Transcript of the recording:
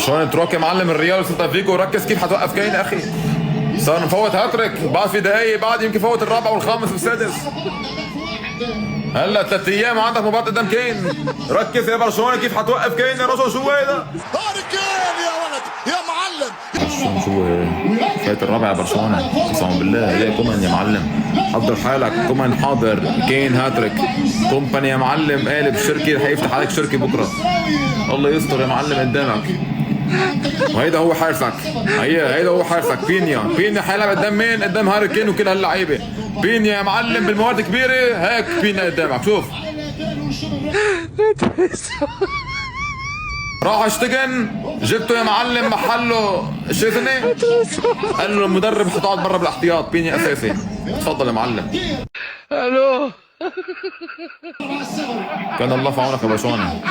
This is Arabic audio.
برشلونه تروك يا معلم الريال وسلتا فيجو. ركز كيف حتوقف كاين يا اخي. صار نفوت هاتريك بعد في دقايق، بعد يمكن فوت الرابع والخامس والسادس. هلا 3 ايام عندك مباراة قدام كين. ركز يا برشلونه كيف حتوقف كين يا رجل. شو هيدا؟ طارق كين يا ولد يا معلم. شو فايت الرابع يا برشلونه قسما بالله. هي كومان يا معلم، حضر حالك. كومان حاضر، كين هاتريك، كومباني يا معلم قالب شركه، حيفتح عليك شركه بكره. الله يستر يا معلم قدامك. وهيدا هو حارسك. هيدا هو حارسك. بينيا حيلعب قدام مين؟ قدام هاري كين وكل هاللعيبه. بينيا يا معلم بالمواد كبيره. هيك بينيا قدامك شوف. راح اشتغل جبته يا معلم محله شيزني. قال له المدرب حتقعد برا بالاحتياط. بينيا اساسي. تفضل يا معلم. الو. كان الله في عونك يا برشلونه.